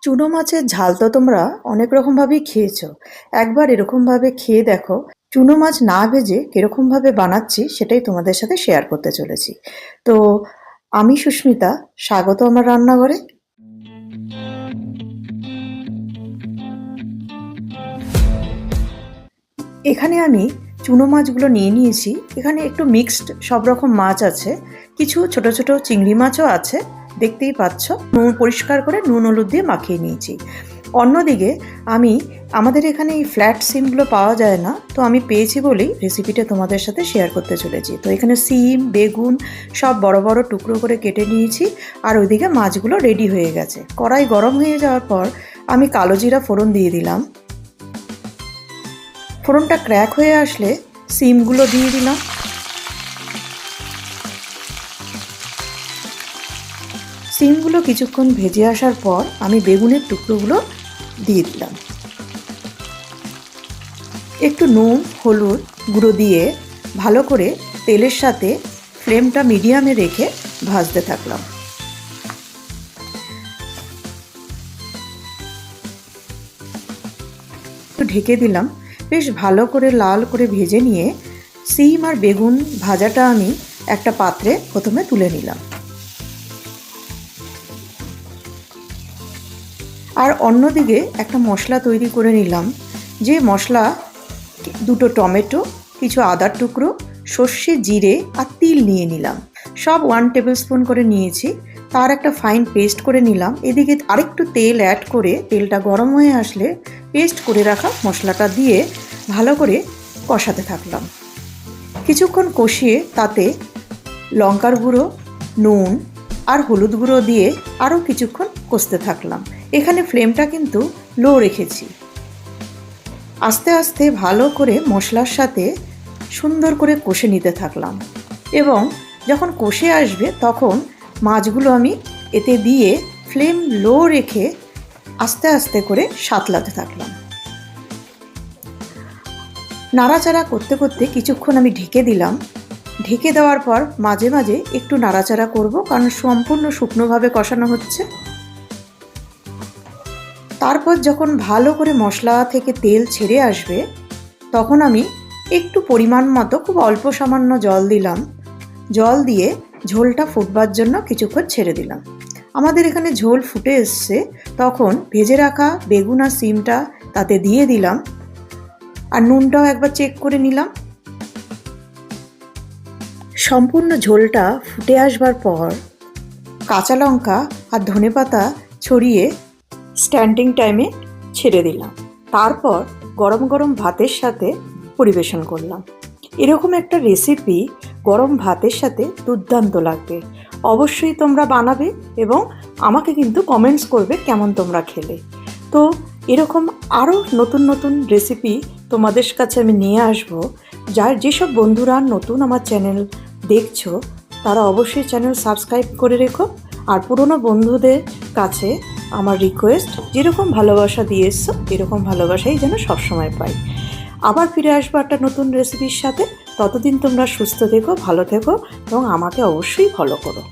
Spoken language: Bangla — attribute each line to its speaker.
Speaker 1: চুনো মাছের ঝাল তো তোমরা অনেক রকমভাবেই খেয়েছো। একবার এরকমভাবে খেয়ে দেখো। চুনো মাছ না ভেজে কিরকমভাবে বানাচ্ছি সেটাই তোমাদের সাথে শেয়ার করতে চলেছি। তো আমি সুস্মিতা, স্বাগত আমার রান্নাঘরে। এখানে আমি চুনো মাছগুলো নিয়ে নিয়েছি। এখানে একটু মিক্সড সব রকম মাছ আছে, কিছু ছোট ছোট চিংড়ি মাছও আছে, দেখতেই পাচ্ছ। নুন পরিষ্কার করে নুন হলুদ দিয়ে মাখিয়ে নিয়েছি। অন্যদিকে আমি আমাদের এখানে এই ফ্ল্যাট সিমগুলো পাওয়া যায় না, তো আমি পেয়েছি বলেই রেসিপিটা তোমাদের সাথে শেয়ার করতে চলেছি। তো এখানে সিম বেগুন সব বড় বড় টুকরো করে কেটে নিয়েছি, আর ওইদিকে মাছগুলো রেডি হয়ে গেছে। কড়াই গরম হয়ে যাওয়ার পর আমি কালো জিরা ফোড়ন দিয়ে দিলাম। ফোড়নটা ক্র্যাক হয়ে আসলে সিমগুলো দিয়ে দিলাম। সিমগুলো কিছুক্ষণ ভেজে আসার পর আমি বেগুনের টুকরোগুলো দিয়ে দিলাম। একটু নুন হলুদ গুঁড়ো দিয়ে ভালো করে তেলের সাথে ফ্লেমটা মিডিয়ামে রেখে ভাজতে থাকলাম। একটু ঢেকে দিলাম। বেশ ভালো করে লাল করে ভেজে নিয়ে সিম আর বেগুন ভাজাটা আমি একটা পাত্রে প্রথমে তুলে নিলাম। আর অন্যদিকে একটা মশলা তৈরি করে নিলাম। যে মশলা, দুটো টমেটো, কিছু আদার টুকরো, সর্ষে জিরে আর তিল নিয়ে নিলাম। সব 1 টেবিল স্পুন করে নিয়েছি। তার একটা ফাইন পেস্ট করে নিলাম। এদিকে আরেকটু তেল অ্যাড করে তেলটা গরম হয়ে আসলে পেস্ট করে রাখা মশলাটা দিয়ে ভালো করে কষাতে থাকলাম। কিছুক্ষণ কষিয়ে তাতে লঙ্কার গুঁড়ো, নুন আর হলুদ গুঁড়ো দিয়ে আরও কিছুক্ষণ কষতে থাকলাম। এখানে ফ্লেমটা কিন্তু লো রেখেছি। আস্তে আস্তে ভালো করে মশলার সাথে সুন্দর করে কষে নিতে থাকলাম, এবং যখন কষে আসবে তখন মাছগুলো আমি এতে দিয়ে ফ্লেম লো রেখে আস্তে আস্তে করে সাঁতলাতে থাকলাম। নাড়াচাড়া করতে করতে কিছুক্ষণ আমি ঢেকে দিলাম। ঢেকে দেওয়ার পর মাঝে মাঝে একটু নাড়াচাড়া করব, কারণ সম্পূর্ণ শুকনোভাবে কষানো হচ্ছে। তারপর যখন ভালো করে মশলা থেকে তেল ছেড়ে আসবে তখন আমি একটু পরিমাণ মতো খুব অল্প সামান্য জল দিলাম। জল দিয়ে ঝোলটা ফুটবার জন্য কিছুক্ষণ ছেড়ে দিলাম। আমাদের এখানে ঝোল ফুটে এসছে, তখন ভেজে রাখা বেগুন আর সিমটা তাতে দিয়ে দিলাম, আর নুনটাও একবার চেক করে নিলাম। সম্পূর্ণ ঝোলটা ফুটে আসবার পর কাঁচা লঙ্কা আর ধনেপাতা ছড়িয়ে স্ট্যান্ডিং টাইমে ছেড়ে দিলাম। তারপর গরম গরম ভাতের সাথে পরিবেশন করলাম। এরকম একটা রেসিপি গরম ভাতের সাথে দুর্দান্ত লাগবে। অবশ্যই তোমরা বানাবে এবং আমাকে কিন্তু কমেন্টস করবে কেমন তোমরা খেলে। তো এরকম আরও নতুন নতুন রেসিপি তোমাদের কাছে আমি নিয়ে আসবো। যেসব বন্ধুরা নতুন আমার চ্যানেল দেখছো তারা অবশ্যই চ্যানেল সাবস্ক্রাইব করে রেখো। আর পুরনো বন্ধুদের কাছে আমার রিকোয়েস্ট, যেরকম ভালোবাসা দিয়ে এসছো এরকম ভালোবাসাই যেন সবসময় পাই। আবার ফিরে আসবো একটা নতুন রেসিপির সাথে। ততদিন তোমরা সুস্থ থেকো, ভালো থেকো এবং আমাকে অবশ্যই ফলো করো।